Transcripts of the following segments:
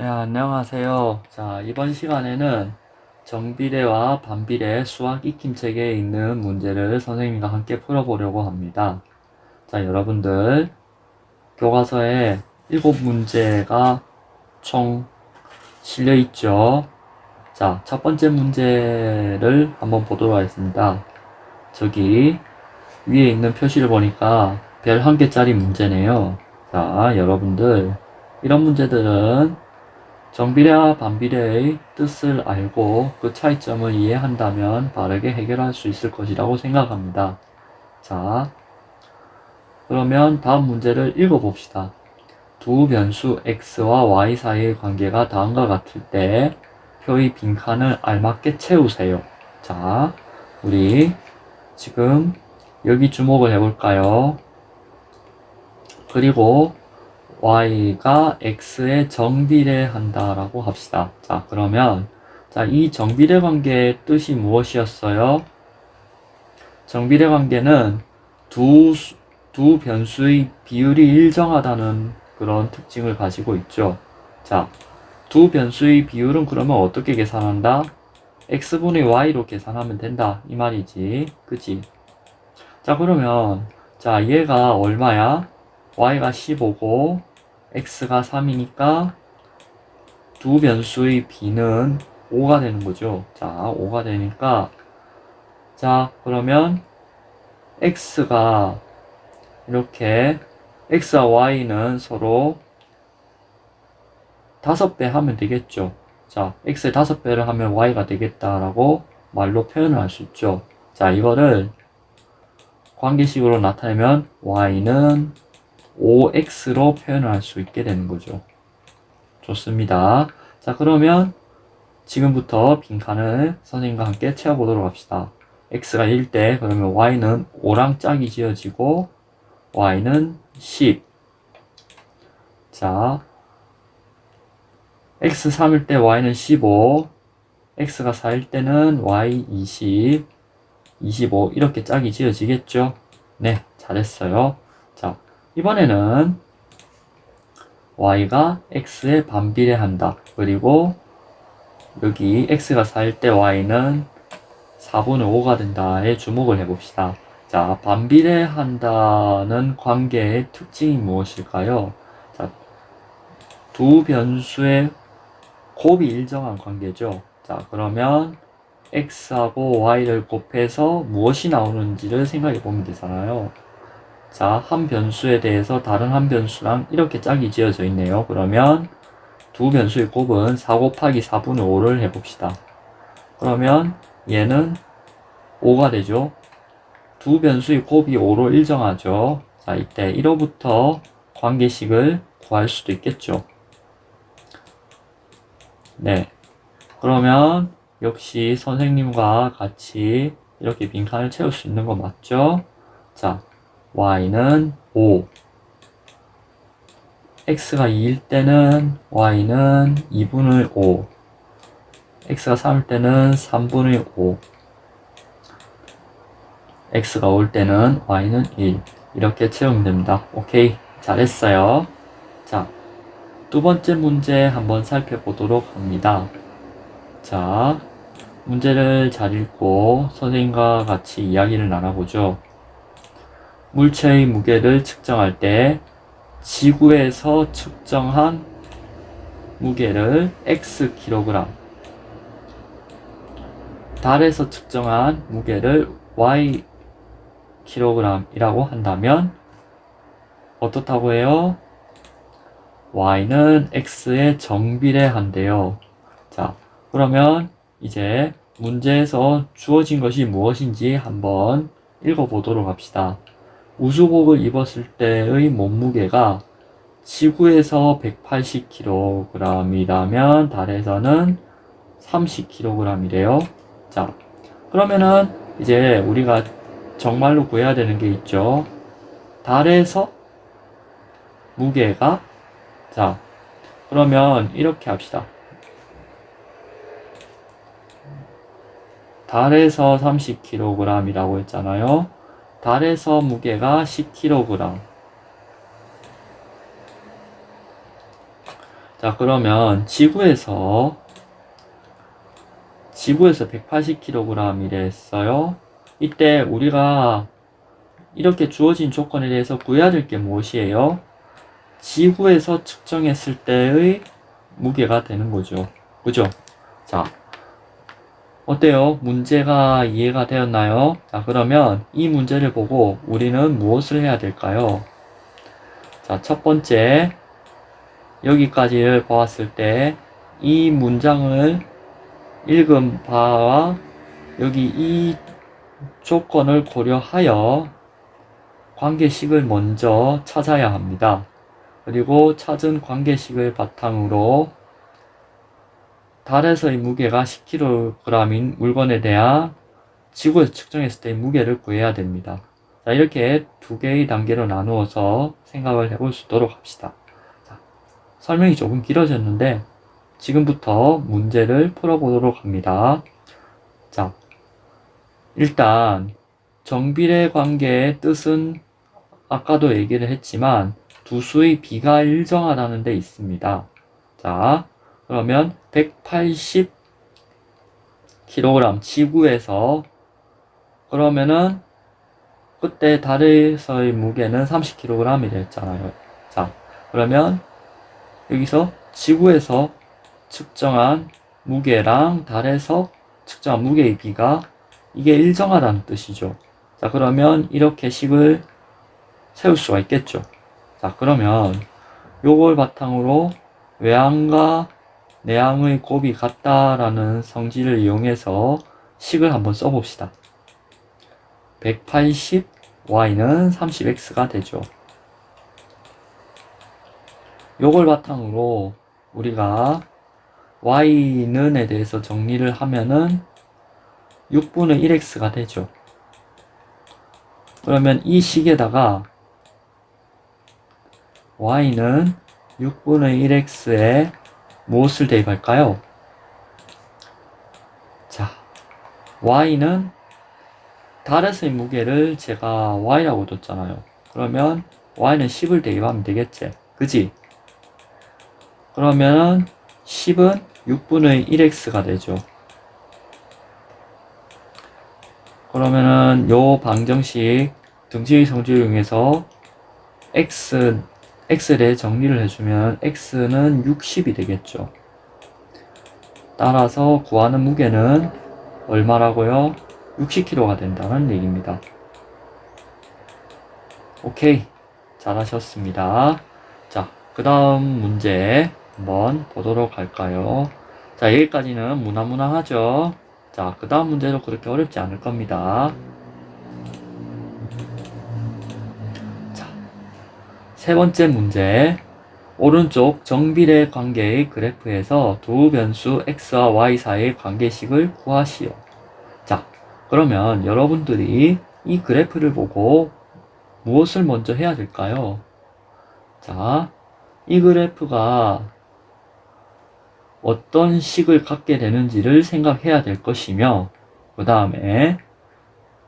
네, 안녕하세요. 자, 이번 시간에는 정비례와 반비례 수학 익힘책에 있는 문제를 선생님과 함께 풀어보려고 합니다. 자, 여러분들 교과서에 7문제가 총 실려 있죠. 자, 첫 번째 문제를 한번 보도록 하겠습니다. 저기 위에 있는 표시를 보니까 별 1개짜리 문제네요. 자, 여러분들 이런 문제들은 정비례와 반비례의 뜻을 알고 그 차이점을 이해한다면 바르게 해결할 수 있을 것이라고 생각합니다. 자, 그러면 다음 문제를 읽어봅시다. 두 변수 x와 y 사이의 관계가 다음과 같을 때 표의 빈칸을 알맞게 채우세요. 자, 우리 지금 여기 주목을 해볼까요? 그리고 y가 x에 정비례한다라고 합시다. 자, 그러면 이 정비례 관계의 뜻이 무엇이었어요? 정비례 관계는 두 변수의 비율이 일정하다는 그런 특징을 가지고 있죠. 자, 두 변수의 비율은 그러면 어떻게 계산한다? x분의 y로 계산하면 된다 이 말이지. 그치? 자, 그러면 얘가 얼마야? y가 15고 x가 3이니까 두 변수의 b는 5가 되는 거죠. 자, 5가 되니까 그러면 x가 이렇게 x와 y는 서로 5배 하면 되겠죠. 자, x에 5배를 하면 y가 되겠다라고 말로 표현을 할 수 있죠. 자, 이거를 관계식으로 나타내면 y는 5x로 표현을 할 수 있게 되는 거죠. 좋습니다. 자, 그러면 지금부터 빈칸을 선생님과 함께 채워보도록 합시다. x가 1대 그러면 y는 5랑 짝이 지어지고 y는 10. 자, x 3일 때 y는 15, x가 4일 때는 y 20, 25 이렇게 짝이 지어지겠죠? 네, 잘했어요. 자, 이번에는 y가 x에 반비례한다. 그리고 여기 x가 4일 때 y는 4분의 5가 된다에 주목을 해봅시다. 자, 반비례한다는 관계의 특징이 무엇일까요? 자, 두 변수의 곱이 일정한 관계죠. 자, 그러면 x하고 y를 곱해서 무엇이 나오는지를 생각해 보면 되잖아요. 자, 한 변수에 대해서 다른 한 변수랑 이렇게 짝이 지어져 있네요. 그러면 두 변수의 곱은 4 곱하기 4분의 5를 해봅시다. 그러면 얘는 5가 되죠. 두 변수의 곱이 5로 일정하죠. 자, 이때 1호부터 관계식을 구할 수도 있겠죠. 네. 그러면 역시 선생님과 같이 이렇게 빈칸을 채울 수 있는 거 맞죠? 자, y는 5. x가 2일 때는 y는 2분의 5. x가 3일 때는 3분의 5. x가 올 때는 y는 1. 이렇게 채우면 됩니다. 오케이. 잘했어요. 자, 두 번째 문제 한번 살펴보도록 합니다. 자, 문제를 잘 읽고 선생님과 같이 이야기를 나눠보죠. 물체의 무게를 측정할 때 지구에서 측정한 무게를 x kg, 달에서 측정한 무게를 y kg이라고 한다면 어떻다고 해요? y는 x에 정비례한대요. 자, 그러면 이제 문제에서 주어진 것이 무엇인지 한번 읽어보도록 합시다. 우주복을 입었을 때의 몸무게가 지구에서 180kg이라면 달에서는 30kg이래요. 자, 그러면은 이제 우리가 정말로 구해야 되는 게 있죠. 달에서 무게가, 자, 그러면 이렇게 합시다. 달에서 30kg이라고 했잖아요. 달에서 무게가 10kg. 자, 그러면 지구에서 180kg이래 했어요. 이때 우리가 이렇게 주어진 조건에 대해서 구해야 될 게 무엇이에요? 지구에서 측정했을 때의 무게가 되는 거죠. 그죠? 자, 어때요? 문제가 이해가 되었나요? 자, 그러면 이 문제를 보고 우리는 무엇을 해야 될까요? 자, 첫 번째, 여기까지를 보았을 때 이 문장을 읽은 바와 여기 이 조건을 고려하여 관계식을 먼저 찾아야 합니다. 그리고 찾은 관계식을 바탕으로 달에서의 무게가 10kg인 물건에 대한 지구에서 측정했을 때의 무게를 구해야 됩니다. 자, 이렇게 두 개의 단계로 나누어서 생각을 해볼 수 있도록 합시다. 자, 설명이 조금 길어졌는데 지금부터 문제를 풀어보도록 합니다. 자, 일단 정비례 관계의 뜻은 아까도 얘기를 했지만 두 수의 비가 일정하다는 데 있습니다. 자, 그러면 180kg 지구에서 그러면은 그때 달에서의 무게는 30kg이 됐잖아요. 자, 그러면 여기서 지구에서 측정한 무게랑 달에서 측정한 무게의 비가 이게 일정하다는 뜻이죠. 자, 그러면 이렇게 식을 세울 수가 있겠죠. 자, 그러면 요걸 바탕으로 외항과 내항의 곱이 같다라는 성질을 이용해서 식을 한번 써봅시다. 180y는 30x가 되죠. 요걸 바탕으로 우리가 y는에 대해서 정리를 하면은 6분의 1x가 되죠. 그러면 이 식에다가 y는 6분의 1x에 무엇을 대입할까요? 자, y는 달에서의 무게를 제가 y라고 뒀잖아요. 그러면 y는 10을 대입하면 되겠지. 그지? 그러면 10은 6분의 1x가 되죠. 그러면은 요 방정식 등식의 성질을 이용해서 x에 대해 정리를 해주면 x는 60이 되겠죠. 따라서 구하는 무게는 얼마라고요? 60kg가 된다는 얘기입니다. 오케이, 잘하셨습니다. 자, 그 다음 문제 한번 보도록 할까요? 자, 여기까지는 무난무난하죠? 자, 그 다음 문제도 그렇게 어렵지 않을 겁니다. 자, 세 번째 문제. 오른쪽 정비례 관계의 그래프에서 두 변수 x와 y 사이의 관계식을 구하시오. 자, 그러면 여러분들이 이 그래프를 보고 무엇을 먼저 해야 될까요? 자, 이 그래프가 어떤 식을 갖게 되는지를 생각해야 될 것이며, 그 다음에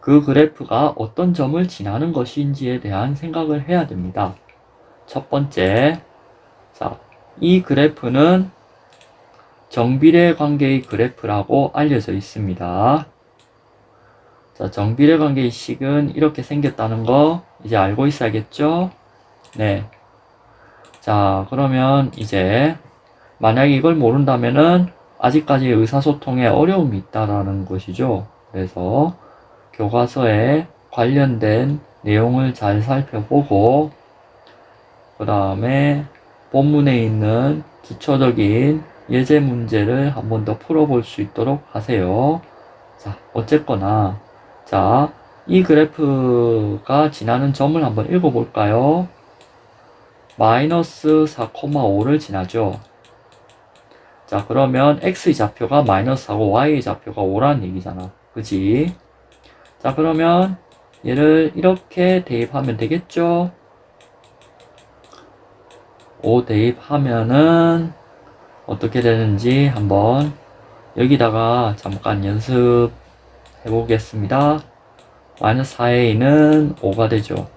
그 그래프가 어떤 점을 지나는 것인지에 대한 생각을 해야 됩니다. 첫 번째, 자, 이 그래프는 정비례 관계의 그래프라고 알려져 있습니다. 자, 정비례 관계의 식은 이렇게 생겼다는 거 이제 알고 있어야겠죠? 네. 자, 그러면 이제 만약에 이걸 모른다면은 아직까지 의사소통에 어려움이 있다라는 것이죠. 그래서 교과서에 관련된 내용을 잘 살펴보고 그 다음에 본문에 있는 기초적인 예제 문제를 한 번 더 풀어볼 수 있도록 하세요. 자, 어쨌거나 자, 이 그래프가 지나는 점을 한번 읽어볼까요? 마이너스 4,5를 지나죠. 자, 그러면 x의 좌표가 마이너스 4고 y의 좌표가 5라는 얘기잖아. 그지? 자, 그러면 얘를 이렇게 대입하면 되겠죠? 5 대입하면은 어떻게 되는지 한번 여기다가 잠깐 연습해 보겠습니다. 마이너스 4a는 5가 되죠.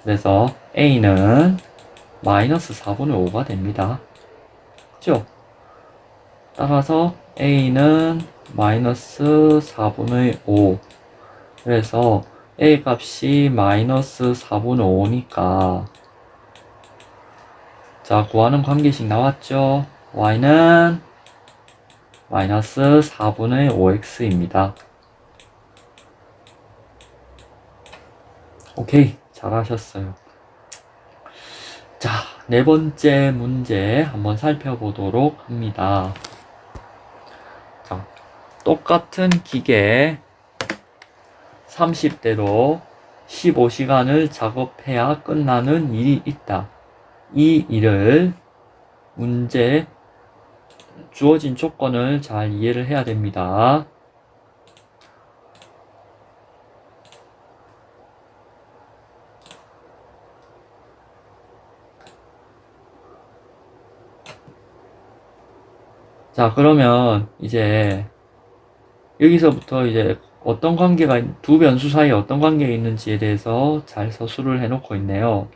그래서 a는 마이너스 4분의 5가 됩니다. 맞죠? 따라서 a는 마이너스 4분의 5. 그래서 a 값이 마이너스 4분의 5니까 자, 구하는 관계식 나왔죠? y는 마이너스 4분의 5x입니다. 오케이, 잘하셨어요. 자, 네 번째 문제 한번 살펴보도록 합니다. 자, 똑같은 기계 30대로 15시간을 작업해야 끝나는 일이 있다. 이 일을 문제 주어진 조건을 잘 이해를 해야 됩니다. 자, 그러면 이제 여기서부터 이제 어떤 관계가 두 변수 사이에 어떤 관계가 있는지에 대해서 잘 서술을 해놓고 있네요.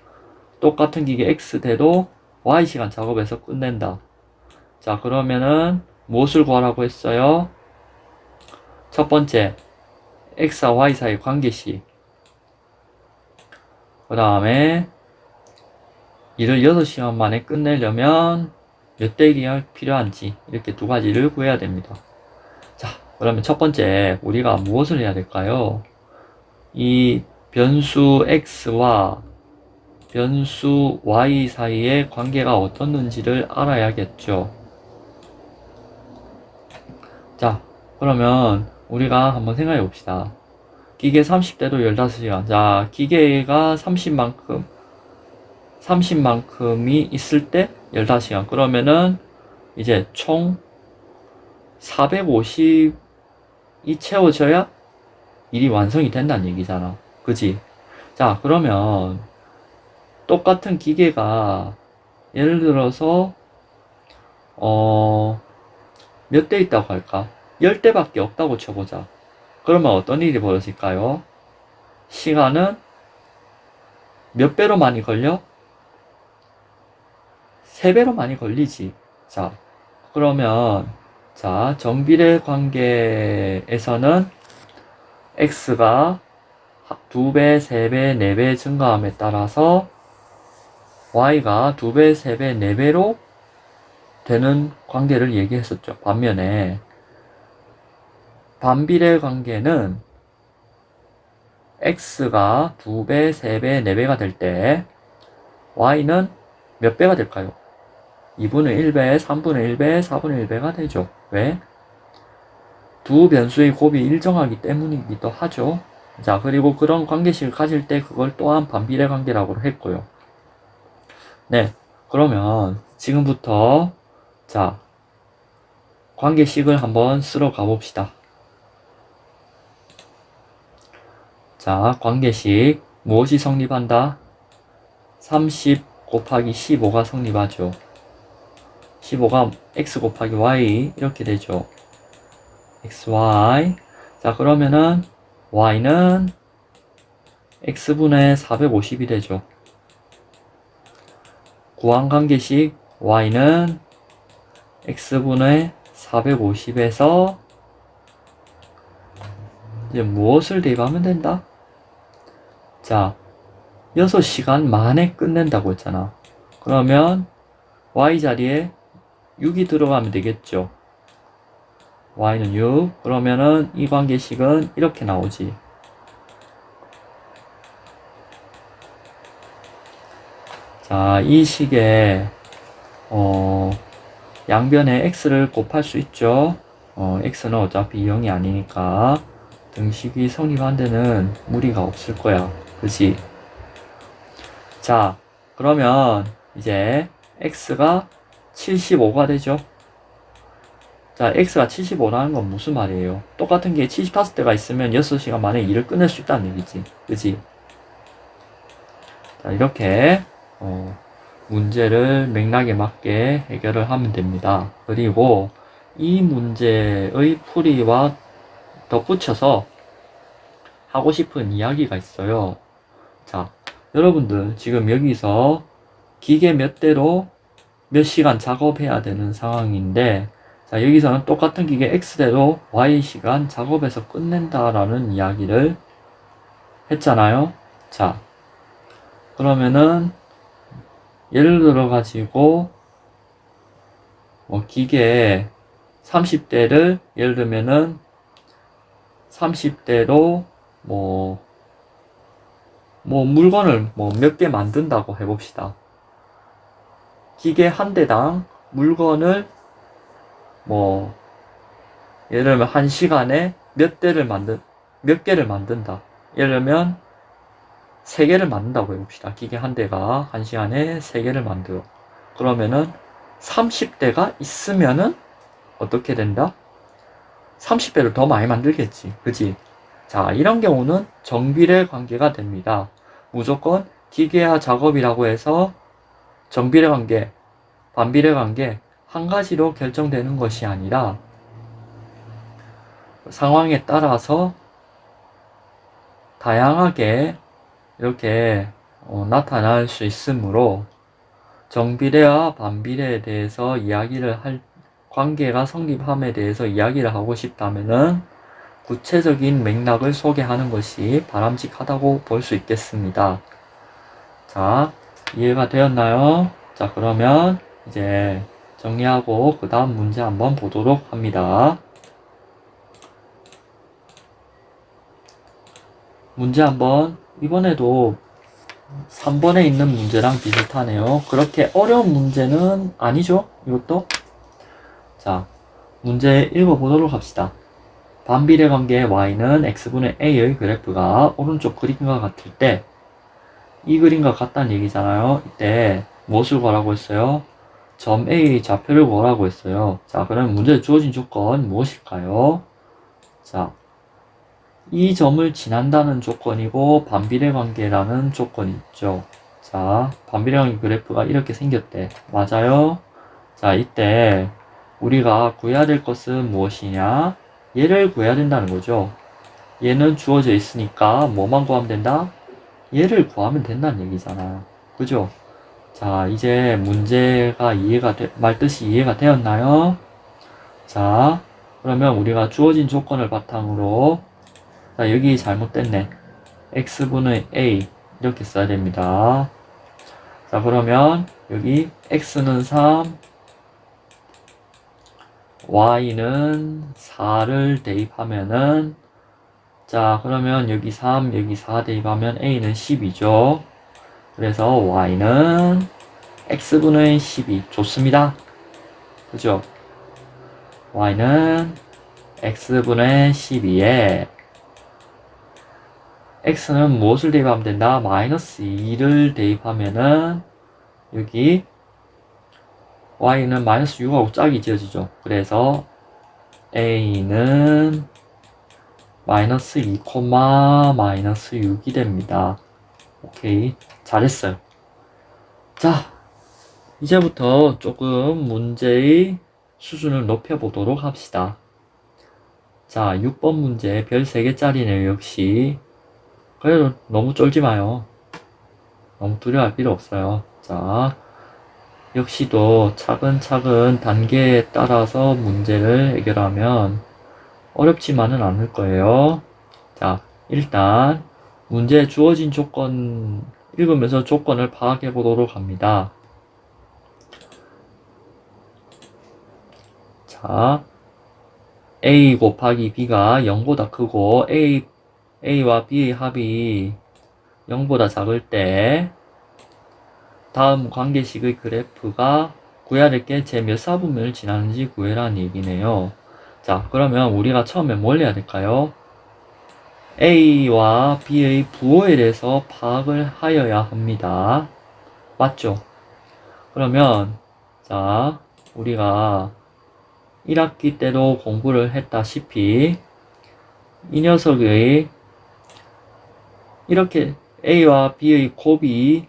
똑같은 기계 x 대도 y시간 작업해서 끝낸다. 자, 그러면은 무엇을 구하라고 했어요? 첫 번째 x와 y 사이 관계식, 그 다음에 일을 6시간 만에 끝내려면 몇 대기가 필요한지 이렇게 두 가지를 구해야 됩니다. 자, 그러면 첫 번째 우리가 무엇을 해야 될까요? 이 변수 x와 변수 y 사이의 관계가 어떻는지를 알아야겠죠. 자, 그러면 우리가 한번 생각해 봅시다. 기계 30대도 15시간. 자, 기계가 30만큼이 있을 때 15시간. 그러면은 이제 총 450이 채워져야 일이 완성이 된다는 얘기잖아. 그지? 자, 그러면 똑같은 기계가 예를 들어서 몇 대 있다고 할까? 10대밖에 없다고 쳐보자. 그러면 어떤 일이 벌어질까요? 시간은 몇 배로 많이 걸려? 3배로 많이 걸리지. 자, 그러면 자, 정비례 관계에서는 x가 2배, 3배, 4배 증가함에 따라서 y가 2배, 3배, 4배로 되는 관계를 얘기했었죠. 반면에 반비례 관계는 x가 2배, 3배, 4배가 될 때 y는 몇 배가 될까요? 2분의 1배, 3분의 1배, 4분의 1배가 되죠. 왜? 두 변수의 곱이 일정하기 때문이기도 하죠. 자, 그리고 그런 관계식을 가질 때 그걸 또한 반비례 관계라고 했고요. 네, 그러면 지금부터 자, 관계식을 한번 쓸어 가봅시다. 자, 관계식 무엇이 성립한다? 30 곱하기 15가 성립하죠. 15가 x 곱하기 y 이렇게 되죠. xy. 자, 그러면은 y는 x분의 450이 되죠. 구한 관계식 y는 x분의 450에서 이제 무엇을 대입하면 된다? 자, 6시간 만에 끝낸다고 했잖아. 그러면 y 자리에 6이 들어가면 되겠죠. y는 6. 그러면은 이 관계식은 이렇게 나오지. 자, 이 식에 양변에 x를 곱할 수 있죠. x는 어차피 0이 아니니까 등식이 성립한 데는 무리가 없을 거야. 그치? 자, 그러면 이제 x가 75가 되죠. 자, x가 75라는 건 무슨 말이에요? 똑같은 게 75대가 있으면 6시간 만에 일을 끝낼 수 있다는 얘기지. 그치? 자, 이렇게 문제를 맥락에 맞게 해결을 하면 됩니다. 그리고 이 문제의 풀이와 덧붙여서 하고 싶은 이야기가 있어요. 자, 여러분들 지금 여기서 기계 몇 대로 몇 시간 작업해야 되는 상황인데, 자, 여기서는 똑같은 기계 X대로 Y 시간 작업해서 끝낸다라는 이야기를 했잖아요. 자, 그러면은, 예를 들어 가지고, 기계 30대를, 예를 들면은, 30대로, 물건을 몇 개 만든다고 해봅시다. 기계 한 대당 물건을 예를 들면 한 시간에 몇 개를 만든다. 예를 들면 3개를 만든다고 해봅시다. 기계 한 대가 한 시간에 3개를 만들어. 그러면은 30대가 있으면은 어떻게 된다? 30배를 더 많이 만들겠지. 그치? 자, 이런 경우는 정비례 관계가 됩니다. 무조건 기계화 작업이라고 해서 정비례 관계, 반비례 관계 한 가지로 결정되는 것이 아니라 상황에 따라서 다양하게 이렇게 나타날 수 있으므로 정비례와 반비례에 대해서 이야기를 할 관계가 성립함에 대해서 이야기를 하고 싶다면은 구체적인 맥락을 소개하는 것이 바람직하다고 볼 수 있겠습니다. 자, 이해가 되었나요? 자, 그러면 이제 정리하고 그 다음 문제 한번 보도록 합니다. 문제 한번, 이번에도 3번에 있는 문제랑 비슷하네요. 그렇게 어려운 문제는 아니죠? 이것도? 자, 문제 읽어보도록 합시다. 반비례 관계 y는 x분의 a의 그래프가 오른쪽 그림과 같을 때 이 그림과 같다는 얘기잖아요. 이때 무엇을 구하라고 했어요? 점 A의 좌표를 구하라고 했어요. 자, 그럼 문제에 주어진 조건 무엇일까요? 자, 이 점을 지난다는 조건이고 반비례 관계라는 조건이 있죠. 자, 반비례 관계 그래프가 이렇게 생겼대. 맞아요? 자, 이때 우리가 구해야 될 것은 무엇이냐? 얘를 구해야 된다는 거죠. 얘는 주어져 있으니까 뭐만 구하면 된다? 얘를 구하면 된다는 얘기잖아. 그죠? 자, 이제 문제가 말뜻이 이해가 되었나요? 자, 그러면 우리가 주어진 조건을 바탕으로, 자, 여기 잘못됐네. x분의 a, 이렇게 써야 됩니다. 자, 그러면 여기 x는 3, y는 4를 대입하면은, 자, 그러면 여기 3, 여기 4 대입하면 a는 10이죠. 그래서 y는 x분의 12. 좋습니다. 그죠? y는 x분의 12에 x는 무엇을 대입하면 된다? 마이너스 2를 대입하면은 여기 y는 마이너스 6하고 짝이 지어지죠. 그래서 a는 마이너스 2, 마이너스 6이 됩니다. 오케이. 잘했어요. 자, 이제부터 조금 문제의 수준을 높여보도록 합시다. 자, 6번 문제 별 3개짜리네요. 역시 그래도 너무 쫄지 마요. 너무 두려워할 필요 없어요. 자, 역시도 차근차근 단계에 따라서 문제를 해결하면 어렵지만은 않을 거예요. 자, 일단 문제에 주어진 조건 읽으면서 조건을 파악해 보도록 합니다. 자, a 곱하기 b가 0보다 크고 a와 b의 합이 0보다 작을 때 다음 관계식의 그래프가 구해야 될 게 제 몇 사분면을 지나는지 구해라는 얘기네요. 자, 그러면 우리가 처음에 뭘 해야 될까요? A와 B의 부호에 대해서 파악을 하여야 합니다. 맞죠? 그러면 자, 우리가 1학기 때도 공부를 했다시피 이 녀석의 이렇게 A와 B의 곱이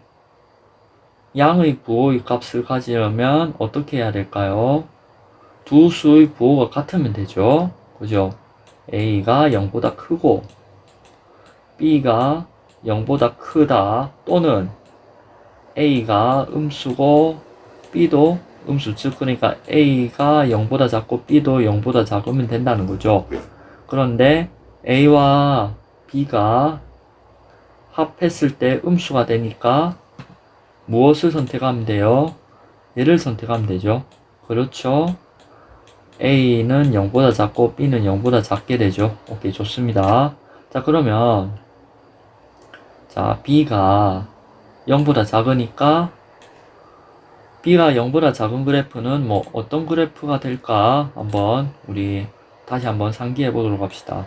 양의 부호의 값을 가지려면 어떻게 해야 될까요? 두 수의 부호가 같으면 되죠. 그죠? A가 0보다 크고 B가 0보다 크다 또는 A가 음수고 B도 음수 즉 그러니까 A가 0보다 작고 B도 0보다 작으면 된다는 거죠. 그런데 A와 B가 합했을 때 음수가 되니까 무엇을 선택하면 돼요? 얘를 선택하면 되죠. 그렇죠. A는 0보다 작고 B는 0보다 작게 되죠. 오케이, 좋습니다. 자, 그러면 자, B가 0보다 작으니까 B가 0보다 작은 그래프는 뭐 어떤 그래프가 될까 한번 우리 다시 한번 상기해 보도록 합시다.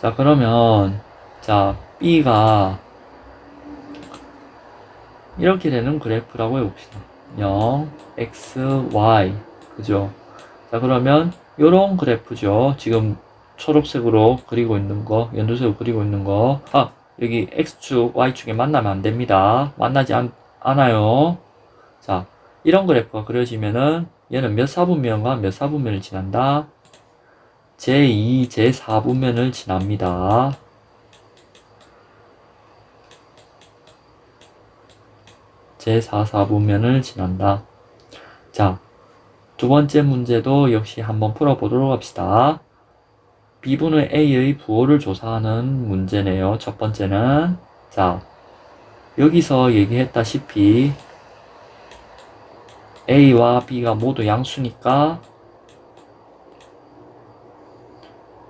자, 그러면 자, B가 이렇게 되는 그래프라고 해봅시다. 0, x, y 그죠? 자, 그러면 요런 그래프죠. 지금 초록색으로 그리고 있는 거, 연두색으로 그리고 있는 거. 아, 여기 x축, y축에 만나면 안 됩니다. 만나지 않아요. 자, 이런 그래프가 그려지면은 얘는 몇 사분면과 몇 사분면을 지난다? 제2, 제4분면을 지납니다. 제4사분면을 지난다. 자, 두 번째 문제도 역시 한번 풀어보도록 합시다. B분의 A의 부호를 조사하는 문제네요. 첫 번째는 자, 여기서 얘기했다시피 A와 B가 모두 양수니까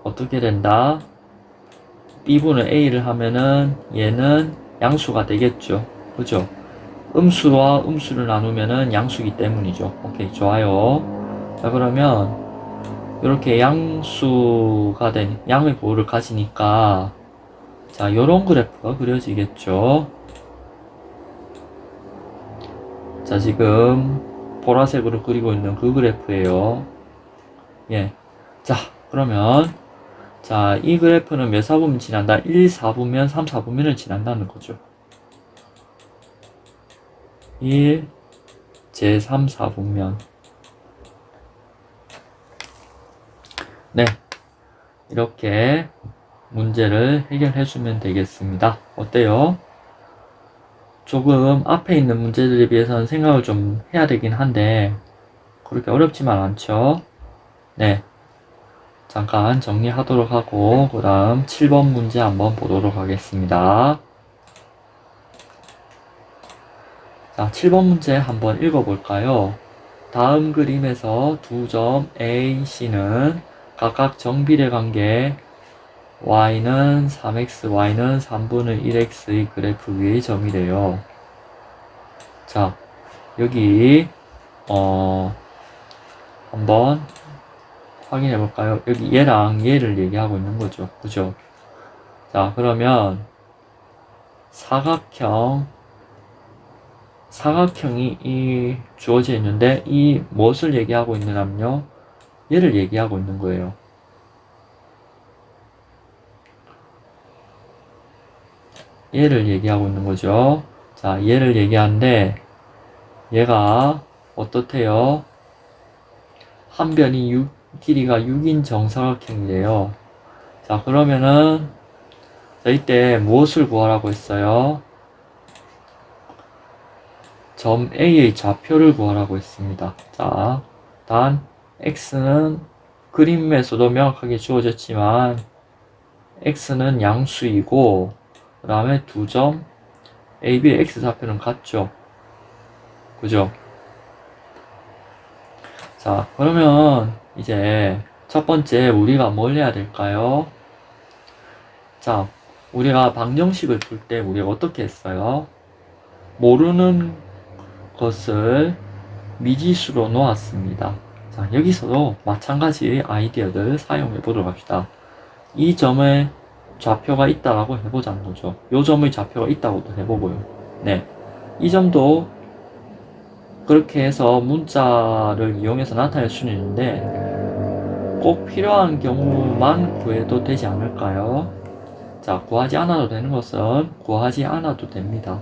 어떻게 된다? B분의 A를 하면은 얘는 양수가 되겠죠. 그죠? 음수와 음수를 나누면은 양수기 때문이죠. 오케이, 좋아요. 자, 그러면 이렇게 양수가 된 양의 부호를 가지니까 자, 요런 그래프가 그려지겠죠. 자, 지금 보라색으로 그리고 있는 그 그래프예요. 예. 자, 그러면 자, 이 그래프는 몇 사분면 지난다? 1, 4분면, 3, 4분면을 지난다는 거죠. 1, 제3, 4분면. 네. 이렇게 문제를 해결해주면 되겠습니다. 어때요? 조금 앞에 있는 문제들에 비해서는 생각을 좀 해야 되긴 한데 그렇게 어렵지만 않죠? 네. 잠깐 정리하도록 하고 그 다음 7번 문제 한번 보도록 하겠습니다. 자, 7번 문제 한번 읽어볼까요? 다음 그림에서 두 점 A, C는 각각 정비례 관계 y는 3x, y는 3분의 1x의 그래프 위의 점이래요. 자, 여기 한번 확인해 볼까요? 여기 얘랑 얘를 얘기하고 있는 거죠. 그죠? 자, 그러면 사각형이 이 주어져 있는데 이 무엇을 얘기하고 있느냐면요. 얘를 얘기하고 있는 거예요. 얘를 얘기하고 있는 거죠. 자, 얘를 얘기하는데 얘가 어떻대요? 한 변이 길이가 6인 정사각형이래요. 자, 그러면은 자, 이때 무엇을 구하라고 했어요? 점 A의 좌표를 구하라고 했습니다. 자, 단 x는 그림에서도 명확하게 주어졌지만 x는 양수이고 그 다음에 두 점 AB의 x 좌표는 같죠. 그죠? 자, 그러면 이제 첫 번째 우리가 뭘 해야 될까요? 자, 우리가 방정식을 풀 때 우리가 어떻게 했어요? 모르는 것을 미지수로 놓았습니다. 자, 여기서도 마찬가지의 아이디어들 사용해 보도록 합시다. 이 점의 좌표가 있다라고 해보자는 거죠. 이 점의 좌표가 있다고도 해보고요. 네. 이 점도 그렇게 해서 문자를 이용해서 나타낼 수는 있는데 꼭 필요한 경우만 구해도 되지 않을까요? 자, 구하지 않아도 되는 것은 구하지 않아도 됩니다.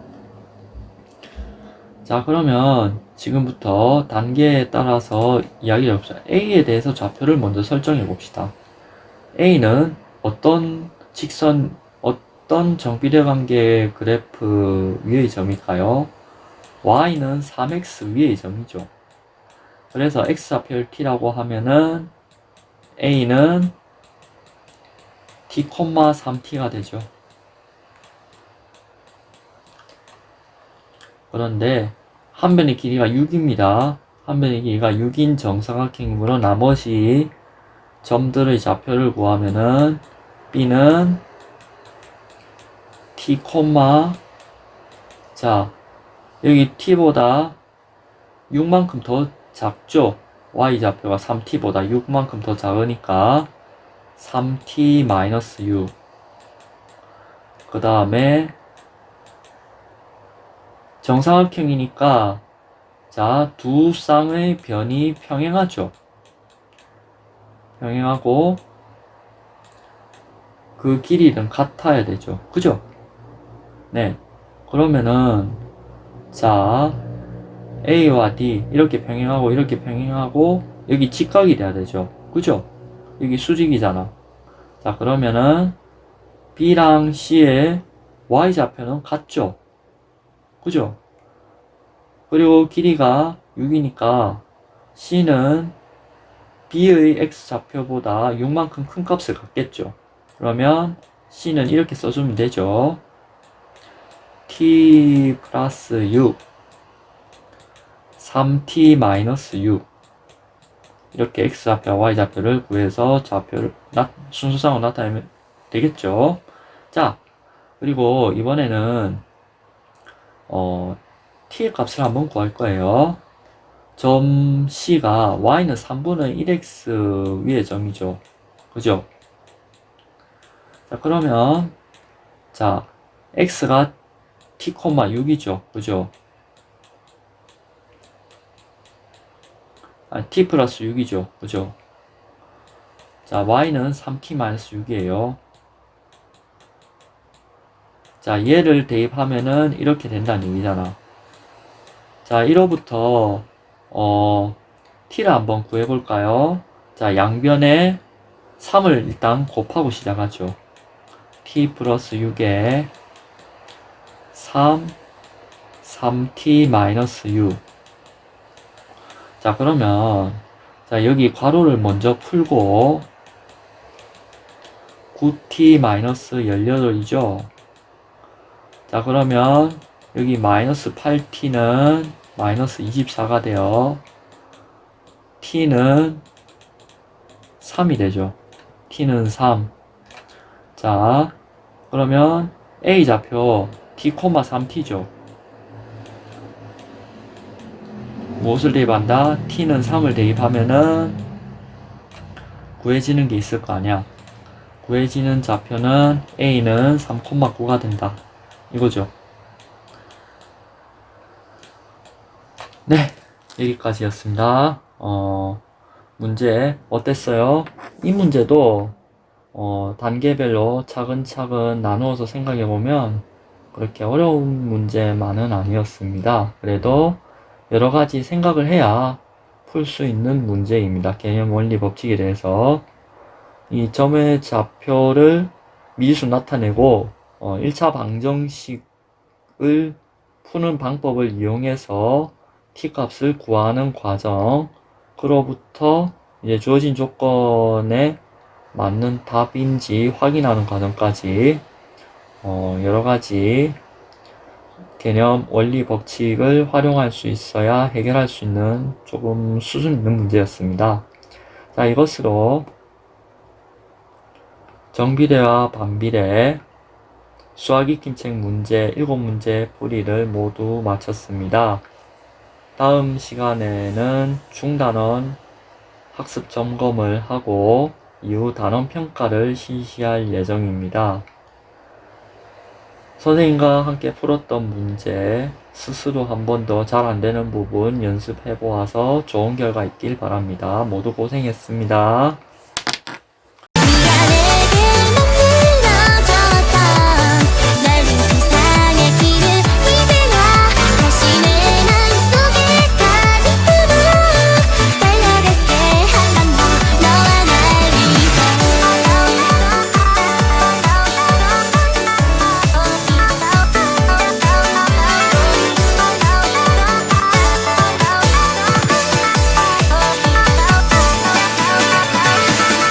자, 그러면 지금부터 단계에 따라서 이야기를 해봅시다. A에 대해서 좌표를 먼저 설정해 봅시다. A는 어떤 직선, 어떤 정비례관계 그래프 위의 점일까요? y는 3x 위의 점이죠. 그래서 x좌표를 t라고 하면은 a는 t, 3t가 되죠. 그런데 한 변의 길이가 6입니다. 한 변의 길이가 6인 정사각형이므로 나머지 점들의 좌표를 구하면은 b는 t, 자 여기 t보다 6만큼 더 작죠. y좌표가 3t보다 6만큼 더 작으니까 3t-6. 그 다음에 정사각형이니까 자, 두 쌍의 변이 평행하죠. 평행하고 그 길이는 같아야 되죠. 그죠? 네. 그러면은 자, A와 D 이렇게 평행하고 이렇게 평행하고 여기 직각이 돼야 되죠. 그죠? 여기 수직이잖아. 자, 그러면은 B랑 C의 Y좌표는 같죠. 그죠? 그리고 길이가 6이니까 C는 B의 X좌표보다 6만큼 큰 값을 갖겠죠. 그러면 C는 이렇게 써주면 되죠. T 플러스 6 3t 마이너스 6 이렇게 X좌표와 Y좌표를 구해서 좌표를 순서상으로 나타내면 되겠죠. 자, 그리고 이번에는 t의 값을 한번 구할 거예요. 점 C가 y는 3분의 1x 위의 점이죠. 그죠? 자, 그러면 자, x가 t, 6이죠. 그죠? t 플러스 6이죠. 그죠? 자, y는 3t-6이에요. 자, 얘를 대입하면은 이렇게 된다는 얘기잖아. 자, 1호부터 t를 한번 구해볼까요? 자, 양변에 3을 일단 곱하고 시작하죠. t 플러스 6에 3t-6. 자, 그러면 자, 여기 괄호를 먼저 풀고 9t-18이죠. 자, 그러면 여기 마이너스 8t는 마이너스 24가 되어 t는 3이 되죠. t는 3. 자, 그러면 A좌표 t, 3t죠. 무엇을 대입한다? t는 3을 대입하면은 구해지는 게 있을 거 아니야. 구해지는 좌표는 A는 3,9가 된다. 이거죠. 네, 여기까지였습니다. 문제 어땠어요? 이 문제도 단계별로 차근차근 나누어서 생각해보면 그렇게 어려운 문제만은 아니었습니다. 그래도 여러가지 생각을 해야 풀 수 있는 문제입니다. 개념 원리 법칙에 대해서 이 점의 좌표를 미지수 나타내고 1차 방정식을 푸는 방법을 이용해서 t값을 구하는 과정, 그로부터 이제 주어진 조건에 맞는 답인지 확인하는 과정까지 여러가지 개념 원리 법칙을 활용할 수 있어야 해결할 수 있는 조금 수준 있는 문제였습니다. 자, 이것으로 정비례와 반비례 수학 익힘책 문제 7문제 풀이를 모두 마쳤습니다. 다음 시간에는 중단원 학습 점검을 하고 이후 단원 평가를 실시할 예정입니다. 선생님과 함께 풀었던 문제 스스로 한 번 더 잘 안되는 부분 연습해 보아서 좋은 결과 있길 바랍니다. 모두 고생했습니다.